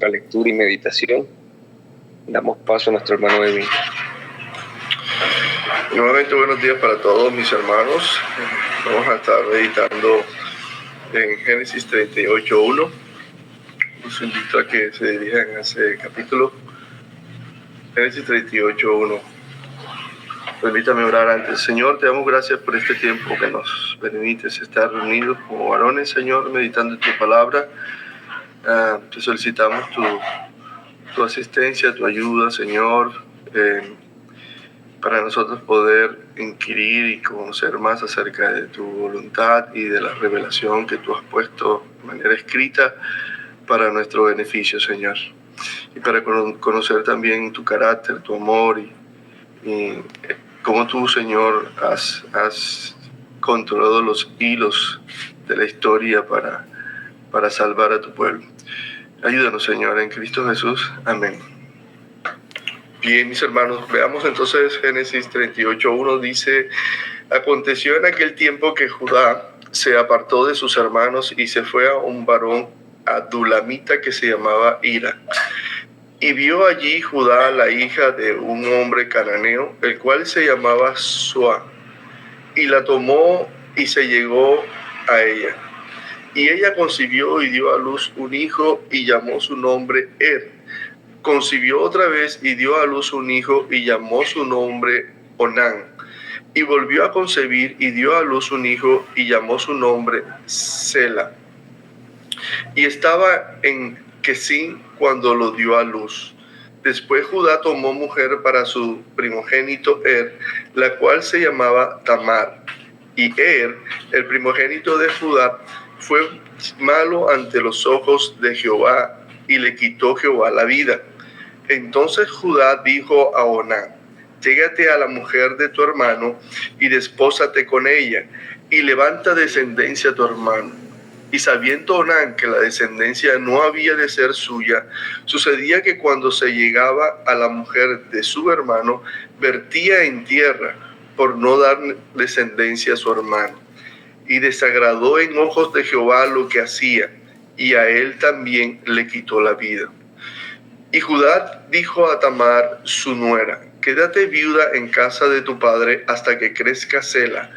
la lectura y meditación. Damos paso a nuestro hermano Edwin. Nuevamente buenos días para todos mis hermanos. Vamos a estar meditando en Génesis 38:1. Los invito a que se dirijan a ese capítulo. Génesis 38:1. Permítame orar antes. Señor, te damos gracias por este tiempo que nos permites estar reunidos como varones, Señor, meditando en tu palabra. Te solicitamos tu asistencia, tu ayuda, Señor, para nosotros poder inquirir y conocer más acerca de tu voluntad y de la revelación que tú has puesto de manera escrita para nuestro beneficio, Señor. Y para conocer también tu carácter, tu amor y cómo tú, Señor, has controlado los hilos de la historia para salvar a tu pueblo. Ayúdanos, Señor, en Cristo Jesús. Amén. Bien, mis hermanos, veamos entonces Génesis 38:1. Dice: aconteció en aquel tiempo que Judá se apartó de sus hermanos y se fue a un varón adulamita que se llamaba Hira. Y vio allí Judá la hija de un hombre cananeo, el cual se llamaba Sua, y la tomó y se llegó a ella. Y ella concibió y dio a luz un hijo y llamó su nombre Concibió otra vez y dio a luz un hijo y llamó su nombre Onán. Y volvió a concebir y dio a luz un hijo y llamó su nombre Sela. Y estaba en Quesín cuando lo dio a luz. Después Judá tomó mujer para su primogénito la cual se llamaba Tamar. Y el primogénito de Judá, fue malo ante los ojos de Jehová, y le quitó Jehová la vida. Entonces Judá dijo a Onán: llégate a la mujer de tu hermano y despósate con ella, y levanta descendencia a tu hermano. Y sabiendo Onán que la descendencia no había de ser suya, sucedía que cuando se llegaba a la mujer de su hermano, vertía en tierra por no dar descendencia a su hermano. Y desagradó en ojos de Jehová lo que hacía, y a él también le quitó la vida. Y Judá dijo a Tamar, su nuera: quédate viuda en casa de tu padre hasta que crezca Sela,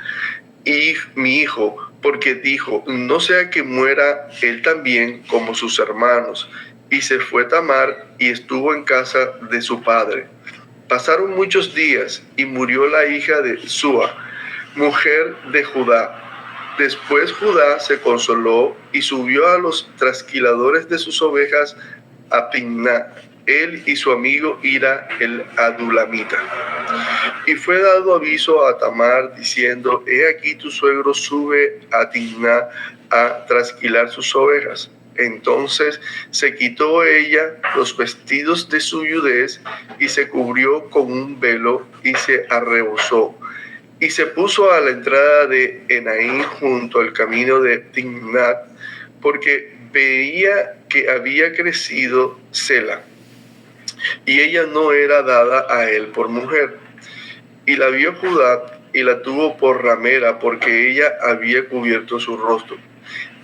y mi hijo, porque dijo: no sea que muera él también como sus hermanos. Y se fue Tamar y estuvo en casa de su padre. Pasaron muchos días y murió la hija de Sua, mujer de Judá. Después Judá se consoló y subió a los trasquiladores de sus ovejas a Timná, él y su amigo Hira el adulamita. Y fue dado aviso a Tamar diciendo: he aquí tu suegro sube a Timná a trasquilar sus ovejas. Entonces se quitó ella los vestidos de su viudez y se cubrió con un velo y se arrebozó. Y se puso a la entrada de Enaim junto al camino de Timnat, porque veía que había crecido Sela, y ella no era dada a él por mujer. Y la vio Judá y la tuvo por ramera, porque ella había cubierto su rostro.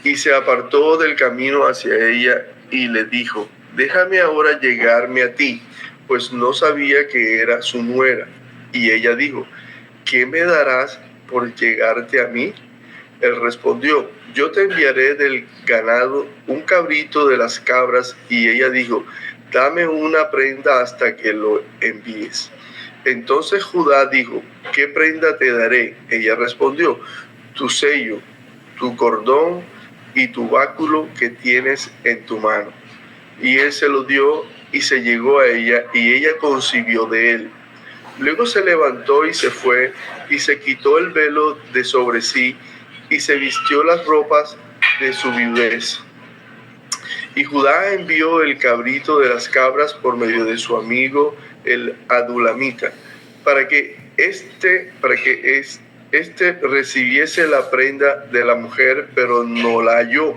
Y se apartó del camino hacia ella y le dijo: déjame ahora llegarme a ti, pues no sabía que era su nuera. Y ella dijo: ¿qué me darás por llegarte a mí? Él respondió: yo te enviaré del ganado un cabrito de las cabras. Y ella dijo: dame una prenda hasta que lo envíes. Entonces Judá dijo: ¿qué prenda te daré? Ella respondió: tu sello, tu cordón y tu báculo que tienes en tu mano. Y él se lo dio y se llegó a ella, y ella concibió de él. Luego se levantó y se fue, y se quitó el velo de sobre sí, y se vistió las ropas de su viudez. Y Judá envió el cabrito de las cabras por medio de su amigo el adulamita, para que éste recibiese la prenda de la mujer, pero no la halló.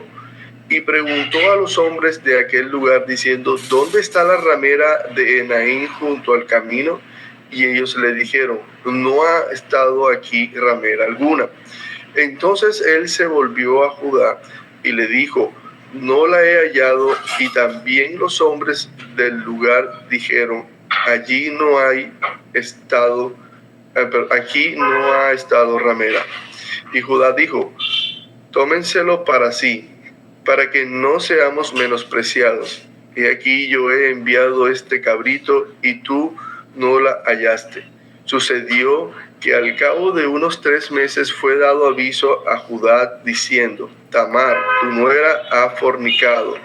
Y preguntó a los hombres de aquel lugar diciendo: ¿dónde está la ramera de Enaim junto al camino? Y ellos le dijeron: no ha estado aquí ramera alguna. Entonces él se volvió a Judá y le dijo: no la he hallado. Y también los hombres del lugar dijeron, allí no hay estado, aquí no ha estado ramera. Y Judá dijo, tómenselo para sí, para que no seamos menospreciados. Y aquí yo he enviado este cabrito y tú no la hallaste. Sucedió que al cabo de unos 3 meses fue dado aviso a Judá diciendo, Tamar, tu nuera, ha fornicado,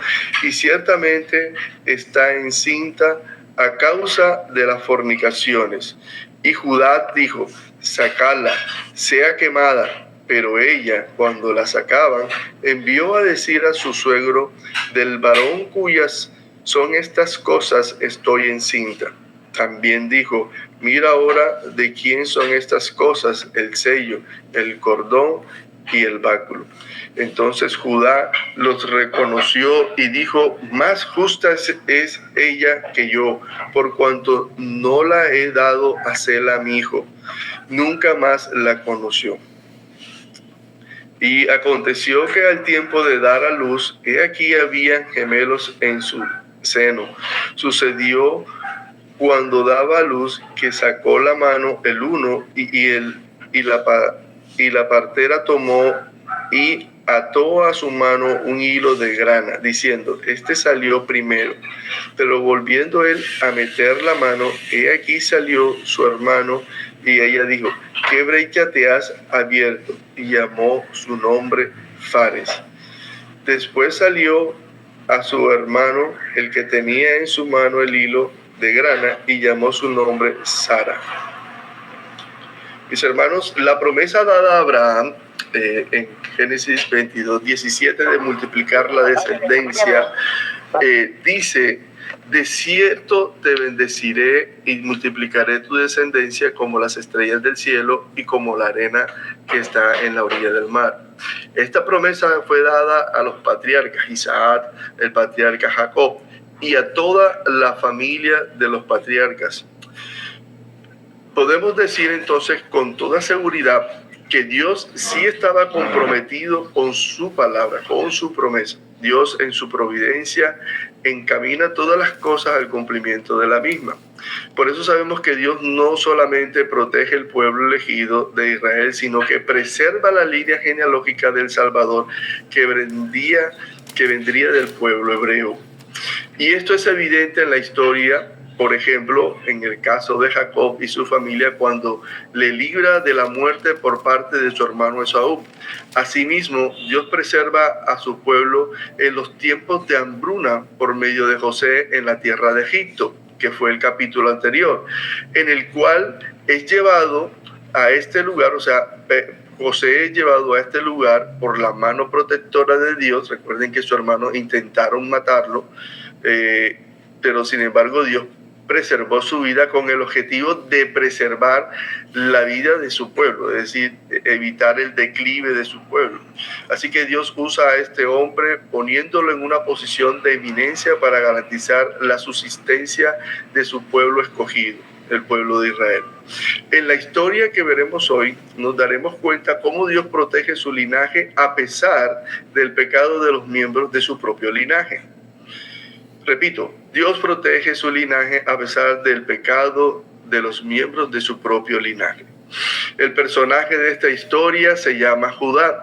y ciertamente está encinta a causa de las fornicaciones. Y Judá dijo, sacadla, sea quemada. Pero ella, cuando la sacaban, envió a decir a su suegro, del varón cuyas son estas cosas estoy encinta. También dijo, mira ahora de quién son estas cosas, el sello, el cordón y el báculo. Entonces Judá los reconoció y dijo, más justa es ella que yo, por cuanto no la he dado a Sela mi hijo. Nunca más la conoció. Y aconteció que al tiempo de dar a luz, he aquí habían gemelos en su seno. Sucedió cuando daba a luz que sacó la mano el uno y la partera tomó y ató a su mano un hilo de grana, diciendo, este salió primero. Pero volviendo él a meter la mano, he aquí salió su hermano, y ella dijo, ¿qué brecha te has abierto? Y llamó su nombre Fares. Después salió a su hermano, el que tenía en su mano el hilo de grana, y llamó su nombre Sara. Mis hermanos, la promesa dada a Abraham en Génesis 22:17 de multiplicar la descendencia, dice, de cierto te bendeciré y multiplicaré tu descendencia como las estrellas del cielo y como la arena que está en la orilla del mar. Esta promesa fue dada a los patriarcas Isaac, el patriarca Jacob, y a toda la familia de los patriarcas. Podemos decir entonces con toda seguridad que Dios sí estaba comprometido con su palabra, con su promesa. Dios en su providencia encamina todas las cosas al cumplimiento de la misma. Por eso sabemos que Dios no solamente protege el pueblo elegido de Israel, sino que preserva la línea genealógica del Salvador que vendría del pueblo hebreo. Y esto es evidente en la historia. Por ejemplo, en el caso de Jacob y su familia, cuando le libra de la muerte por parte de su hermano Esaú. Asimismo, Dios preserva a su pueblo en los tiempos de hambruna por medio de José en la tierra de Egipto, que fue el capítulo anterior, en el cual es llevado a este lugar, o sea, José es llevado a este lugar por la mano protectora de Dios. Recuerden que su hermano intentaron matarlo, pero sin embargo Dios preservó su vida con el objetivo de preservar la vida de su pueblo, es decir, evitar el declive de su pueblo. Así que Dios usa a este hombre poniéndolo en una posición de eminencia para garantizar la subsistencia de su pueblo escogido, el pueblo de Israel. En la historia que veremos hoy, nos daremos cuenta cómo Dios protege su linaje a pesar del pecado de los miembros de su propio linaje. Repito, Dios protege su linaje a pesar del pecado de los miembros de su propio linaje. El personaje de esta historia se llama Judá.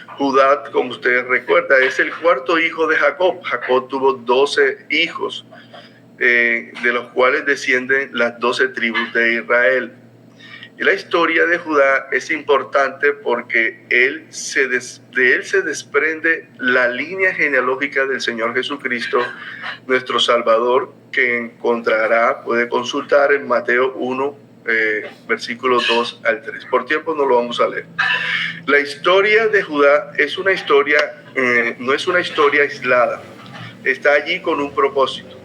Judá, como ustedes recuerdan, es el cuarto hijo de Jacob. Jacob tuvo 12 hijos, de los cuales descienden las 12 tribus de Israel. Y la historia de Judá es importante porque de él se desprende la línea genealógica del Señor Jesucristo, nuestro Salvador, que puede consultar en Mateo 1, versículos 2 al 3. Por tiempo no lo vamos a leer. La historia de Judá es una historia, no es una historia aislada, está allí con un propósito.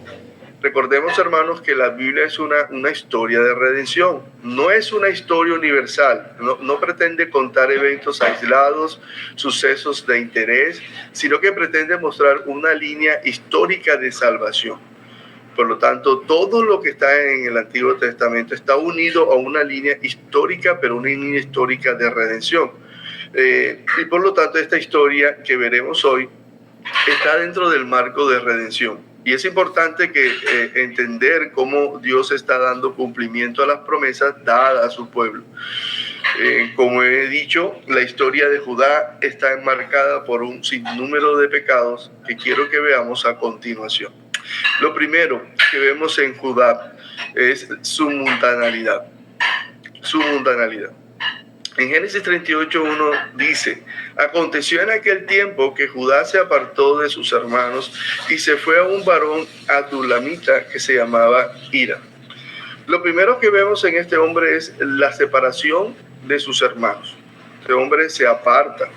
Recordemos, hermanos, que la Biblia es una historia de redención, no es una historia universal, no pretende contar eventos aislados, sucesos de interés, sino que pretende mostrar una línea histórica de salvación. Por lo tanto, todo lo que está en el Antiguo Testamento está unido a una línea histórica, pero una línea histórica de redención. Y por lo tanto, esta historia que veremos hoy está dentro del marco de redención. Y es importante que entender cómo Dios está dando cumplimiento a las promesas dadas a su pueblo. Como he dicho, la historia de Judá está enmarcada por un sinnúmero de pecados que quiero que veamos a continuación. Lo primero que vemos en Judá es su mundanalidad. Su mundanalidad. En Génesis 38:1 dice: aconteció en aquel tiempo que Judá se apartó de sus hermanos y se fue a un varón adulamita que se llamaba Hira. Lo primero que vemos en este hombre es la separación de sus hermanos. Este hombre se aparta.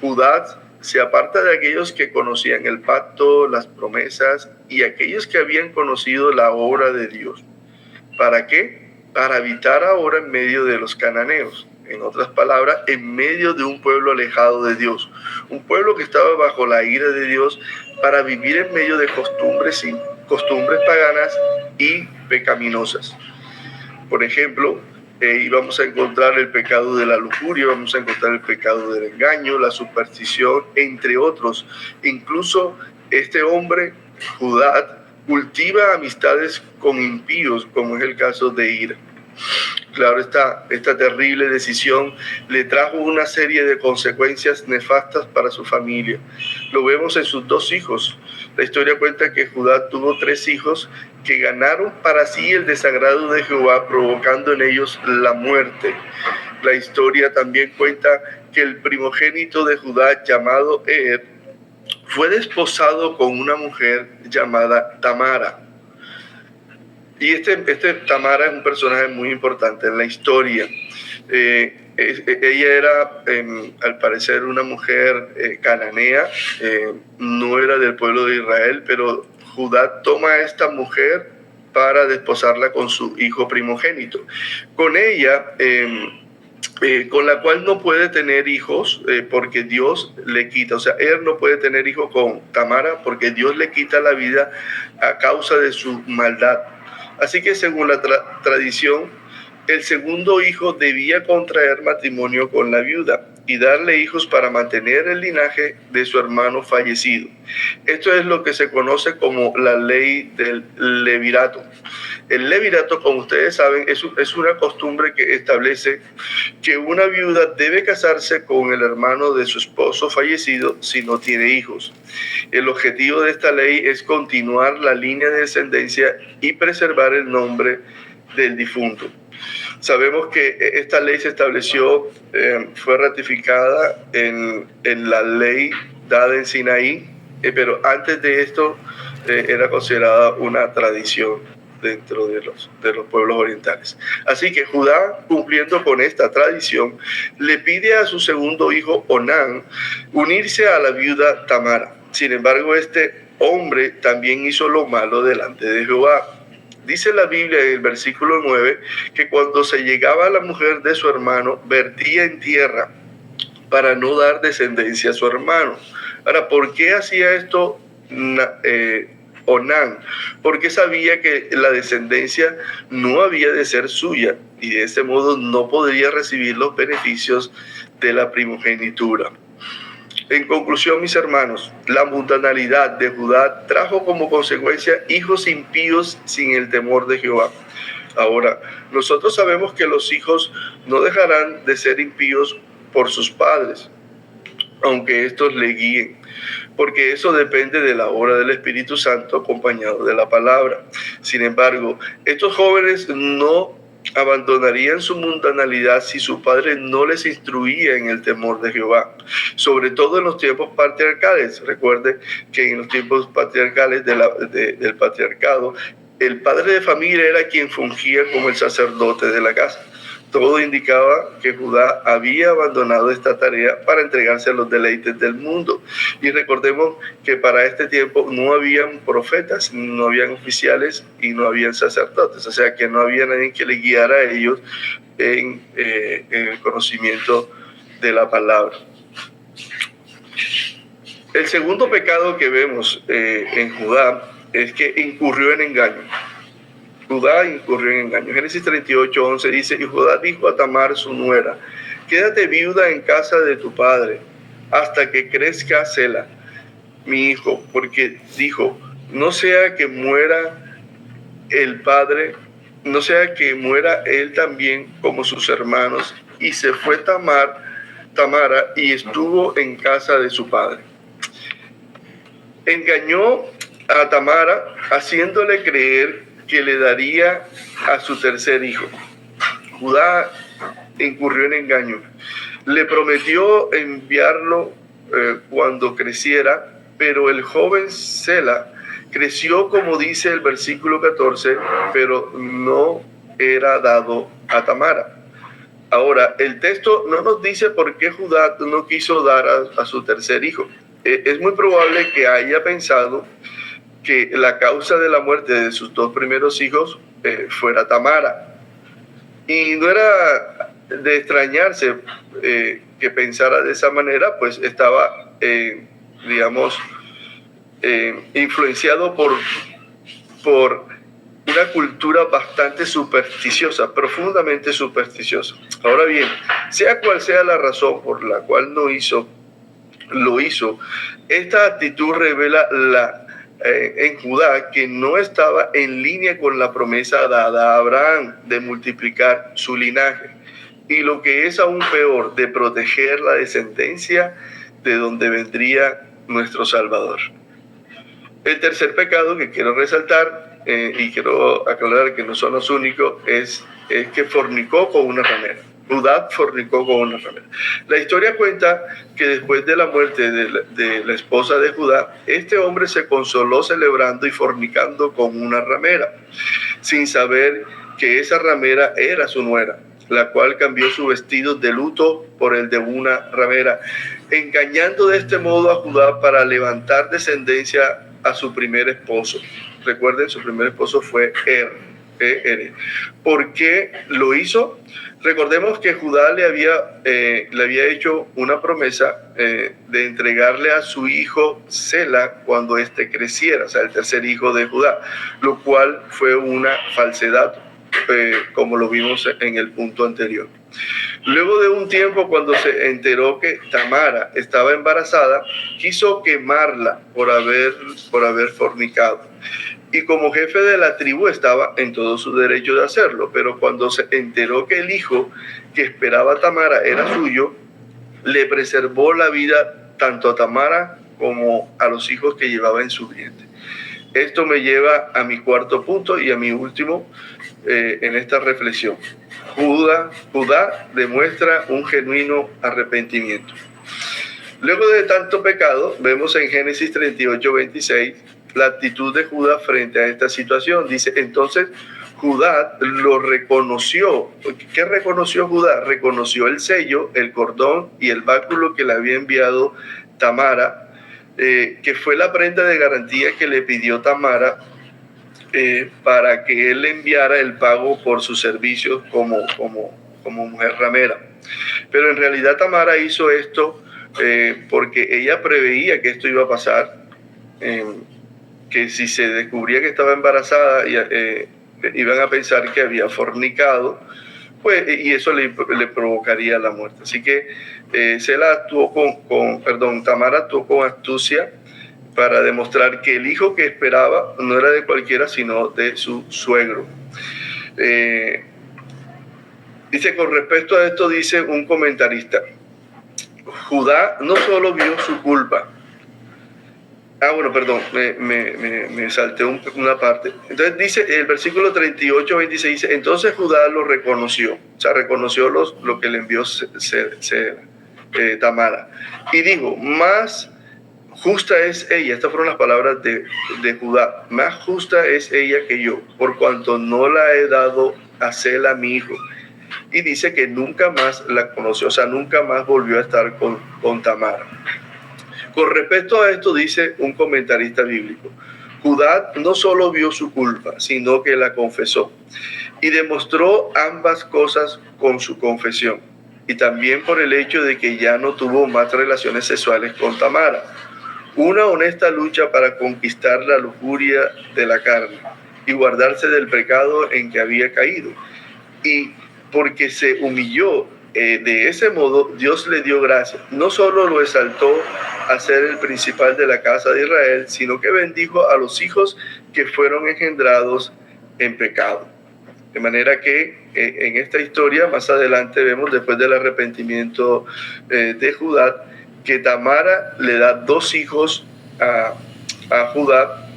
Judá se aparta de aquellos que conocían el pacto, las promesas y aquellos que habían conocido la obra de Dios. ¿Para qué? Para habitar ahora en medio de los cananeos. En otras palabras, en medio de un pueblo alejado de Dios. Un pueblo que estaba bajo la ira de Dios, para vivir en medio de costumbres paganas y pecaminosas. Por ejemplo, vamos a encontrar el pecado de la lujuria, vamos a encontrar el pecado del engaño, la superstición, entre otros. Incluso este hombre, Judá, cultiva amistades con impíos, como es el caso de Hira. Claro, esta terrible decisión le trajo una serie de consecuencias nefastas para su familia. Lo vemos en sus 2 hijos. La historia cuenta que Judá tuvo 3 hijos que ganaron para sí el desagrado de Jehová, provocando en ellos la muerte. La historia también cuenta que el primogénito de Judá, llamado Er, fue desposado con una mujer llamada Tamara. Y este Tamara es un personaje muy importante en la historia. Ella era, al parecer, una mujer cananea, no era del pueblo de Israel, pero Judá toma a esta mujer para desposarla con su hijo primogénito. Con ella, con la cual no puede tener hijos porque Dios le quita. O sea, él no puede tener hijos con Tamara porque Dios le quita la vida a causa de su maldad. Así que según la tradición, el segundo hijo debía contraer matrimonio con la viuda y darle hijos para mantener el linaje de su hermano fallecido. Esto es lo que se conoce como la ley del levirato. El levirato, como ustedes saben, es una costumbre que establece que una viuda debe casarse con el hermano de su esposo fallecido si no tiene hijos. El objetivo de esta ley es continuar la línea de descendencia y preservar el nombre del difunto. Sabemos que esta ley se estableció, fue ratificada en la ley dada en Sinaí, pero antes de esto era considerada una tradición dentro de los pueblos orientales. Así que Judá, cumpliendo con esta tradición, le pide a su segundo hijo, Onán, unirse a la viuda Tamara. Sin embargo, este hombre también hizo lo malo delante de Jehová. Dice la Biblia en el versículo 9 que cuando se llegaba a la mujer de su hermano, vertía en tierra para no dar descendencia a su hermano. Ahora, ¿por qué hacía esto Onán? Porque sabía que la descendencia no había de ser suya y de ese modo no podría recibir los beneficios de la primogenitura. En conclusión, mis hermanos, la mundanalidad de Judá trajo como consecuencia hijos impíos sin el temor de Jehová. Ahora, nosotros sabemos que los hijos no dejarán de ser impíos por sus padres, aunque estos le guíen, porque eso depende de la obra del Espíritu Santo acompañado de la palabra. Sin embargo, estos jóvenes no abandonarían su mundanalidad si su padre no les instruía en el temor de Jehová, sobre todo en los tiempos patriarcales. Recuerde que en los tiempos patriarcales del patriarcado, el padre de familia era quien fungía como el sacerdote de la casa. Todo indicaba que Judá había abandonado esta tarea para entregarse a los deleites del mundo. Y recordemos que para este tiempo no habían profetas, no habían oficiales y no habían sacerdotes. O sea que no había nadie que le guiara a ellos en el conocimiento de la palabra. El segundo pecado que vemos en Judá es que incurrió en engaño. Judá incurrió en engaño. Génesis 38:11 dice: y Judá dijo a Tamar su nuera: quédate viuda en casa de tu padre hasta que crezca Sela. mi hijo, porque dijo, no sea que muera el padre, no sea que muera él también como sus hermanos. Y se fue Tamara y estuvo en casa de su padre. Engañó a Tamara haciéndole creer que le daría a su tercer hijo. Judá incurrió en engaño. Le prometió enviarlo cuando creciera, pero el joven Sela creció, como dice el versículo 14, pero no era dado a Tamara. Ahora, el texto no nos dice por qué Judá no quiso dar a su tercer hijo. Es muy probable que haya pensado que la causa de la muerte de sus dos primeros hijos fuera Tamara. Y no era de extrañarse que pensara de esa manera, pues estaba, influenciado por una cultura bastante supersticiosa, profundamente supersticiosa. Ahora bien, sea cual sea la razón por la cual lo hizo, esta actitud revela en Judá que no estaba en línea con la promesa dada a Abraham de multiplicar su linaje, y lo que es aún peor, de proteger la descendencia de donde vendría nuestro Salvador. El tercer pecado que quiero resaltar, y quiero aclarar que no son los únicos, es que fornicó con una ramera. Judá fornicó con una ramera. La historia cuenta que después de la muerte de la esposa de Judá, este hombre se consoló celebrando y fornicando con una ramera, sin saber que esa ramera era su nuera, la cual cambió su vestido de luto por el de una ramera, engañando de este modo a Judá para levantar descendencia a su primer esposo. Recuerden, su primer esposo fue Er. ¿Por qué lo hizo? Recordemos que Judá le había hecho una promesa de entregarle a su hijo Sela cuando éste creciera, o sea, el tercer hijo de Judá, lo cual fue una falsedad, como lo vimos en el punto anterior. Luego de un tiempo, cuando se enteró que Tamara estaba embarazada, quiso quemarla por haber fornicado. Y como jefe de la tribu estaba en todo su derecho de hacerlo, pero cuando se enteró que el hijo que esperaba Tamara era suyo, le preservó la vida tanto a Tamara como a los hijos que llevaba en su vientre. Esto me lleva a mi cuarto punto y a mi último en esta reflexión. Judá demuestra un genuino arrepentimiento. Luego de tanto pecado, vemos en Génesis 38:26 la actitud de Judá frente a esta situación. Dice, entonces Judá lo reconoció. ¿Qué reconoció Judá? Reconoció el sello, el cordón y el báculo que le había enviado Tamara, que fue la prenda de garantía que le pidió Tamara para que él le enviara el pago por sus servicios como mujer ramera. Pero en realidad Tamara hizo esto porque ella preveía que esto iba a pasar, que si se descubría que estaba embarazada, iban a pensar que había fornicado, pues, y eso le provocaría la muerte. Así que Tamara actuó con astucia para demostrar que el hijo que esperaba no era de cualquiera, sino de su suegro. Dice, con respecto a esto, dice un comentarista, Judá no solo vio su culpa. Me salté una parte. Entonces dice, el versículo 38-26 dice, entonces Judá lo reconoció, o sea, reconoció lo que le envió Tamara. Y dijo, más justa es ella, estas fueron las palabras de Judá, más justa es ella que yo, por cuanto no la he dado a Sela mi hijo. Y dice que nunca más la conoció, o sea, nunca más volvió a estar con Tamara. Con respecto a esto, dice un comentarista bíblico, Judá no solo vio su culpa, sino que la confesó y demostró ambas cosas con su confesión, y también por el hecho de que ya no tuvo más relaciones sexuales con Tamara. Una honesta lucha para conquistar la lujuria de la carne y guardarse del pecado en que había caído, y porque se humilló de ese modo Dios le dio gracia. No solo lo exaltó a ser el principal de la casa de Israel, sino que bendijo a los hijos que fueron engendrados en pecado. De manera que en esta historia, más adelante vemos, después del arrepentimiento de Judá, que Tamara le da 2 hijos a Judá,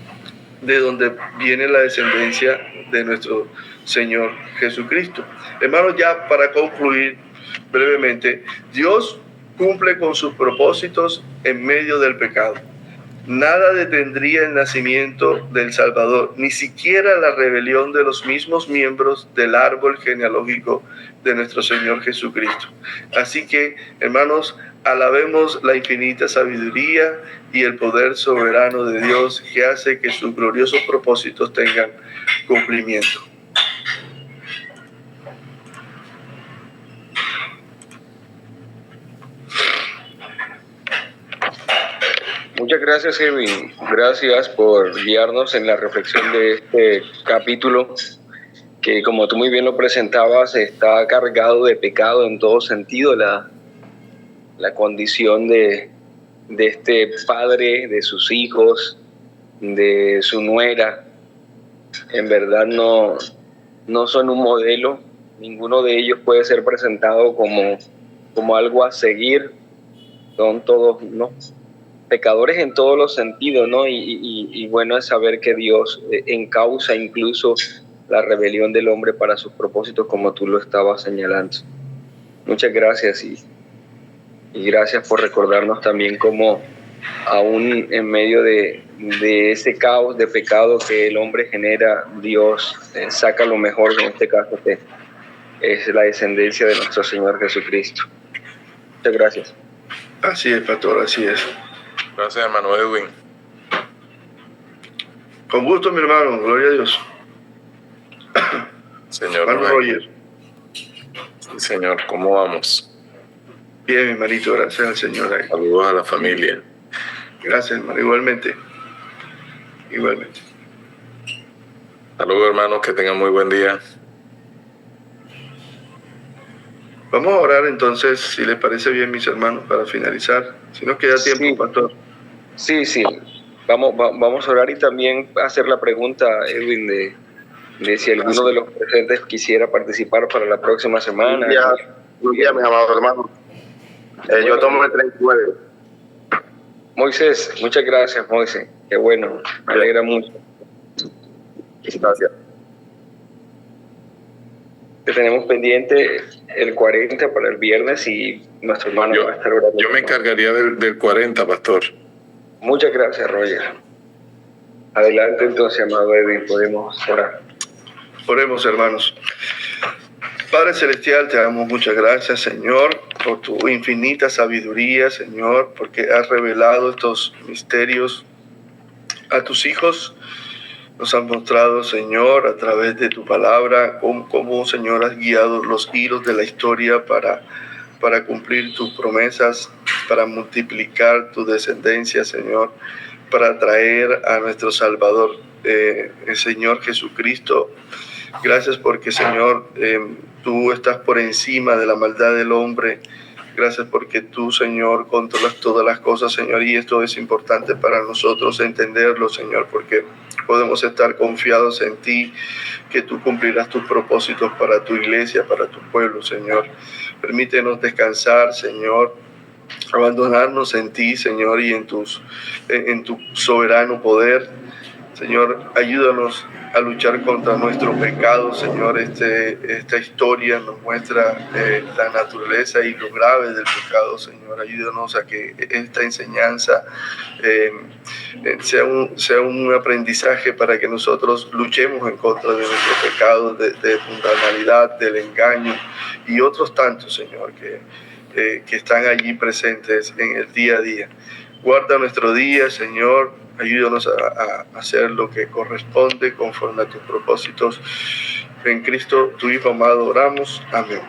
de donde viene la descendencia de nuestro Señor Jesucristo. Hermanos, ya para concluir brevemente, Dios cumple con sus propósitos en medio del pecado. Nada detendría el nacimiento del Salvador, ni siquiera la rebelión de los mismos miembros del árbol genealógico de nuestro Señor Jesucristo. Así que, hermanos, alabemos la infinita sabiduría y el poder soberano de Dios que hace que sus gloriosos propósitos tengan cumplimiento. Muchas gracias, Edwin. Gracias por guiarnos en la reflexión de este capítulo, que como tú muy bien lo presentabas, está cargado de pecado en todo sentido. La condición de este padre, de sus hijos, de su nuera, en verdad no son un modelo. Ninguno de ellos puede ser presentado como algo a seguir. Son todos, ¿no?, pecadores en todos los sentidos, ¿no? Y bueno es saber que Dios encausa incluso la rebelión del hombre para sus propósitos, como tú lo estabas señalando. Muchas gracias y gracias por recordarnos también cómo aún en medio de ese caos de pecado que el hombre genera, Dios saca lo mejor, en este caso que es la descendencia de nuestro Señor Jesucristo. Muchas gracias. Así es, pastor, así es. Gracias, hermano Edwin. Con gusto, mi hermano. Gloria a Dios. Señor Hermano Roger. Sí, señor. ¿Cómo vamos? Bien, hermanito. Gracias al Señor. Saludos a la familia. Gracias, hermano. Igualmente. Igualmente. Saludos, hermanos. Que tengan muy buen día. Vamos a orar entonces, si les parece bien, mis hermanos, para finalizar. Si nos queda tiempo, Sí. pastor. Sí. Vamos a orar y también hacer la pregunta, Edwin, de si alguno de los presentes quisiera participar para la próxima semana. Buen día, mis amados hermanos. Yo tomo el 39. Moisés, muchas gracias, Moisés. Qué bueno, me alegra mucho. Gracias. Que tenemos pendiente el 40 para el viernes y nuestro hermano va a estar orando. Yo me encargaría del 40, pastor. Muchas gracias, Roger. Adelante entonces, amado Edwin, podemos orar. Oremos, hermanos. Padre Celestial, te damos muchas gracias, Señor, por tu infinita sabiduría, Señor, porque has revelado estos misterios a tus hijos. Nos has mostrado, Señor, a través de tu palabra, cómo, Señor, has guiado los hilos de la historia para cumplir tus promesas, para multiplicar tu descendencia, Señor, para traer a nuestro Salvador, el Señor Jesucristo. Gracias porque, Señor, tú estás por encima de la maldad del hombre. Gracias porque tú, Señor, controlas todas las cosas, Señor, y esto es importante para nosotros entenderlo, Señor, porque podemos estar confiados en ti, que tú cumplirás tus propósitos para tu iglesia, para tu pueblo, Señor. Permítenos descansar, Señor, abandonarnos en ti, Señor, y en tu soberano poder. Señor, ayúdanos a luchar contra nuestro pecado, Señor. Esta historia nos muestra la naturaleza y lo grave del pecado, Señor. Ayúdanos a que esta enseñanza sea un aprendizaje para que nosotros luchemos en contra de nuestro pecado, de mundanalidad, del engaño y otros tantos, Señor, que están allí presentes en el día a día. Guarda nuestro día, Señor. Ayúdanos a hacer lo que corresponde conforme a tus propósitos. En Cristo, tu Hijo amado, oramos. Amén.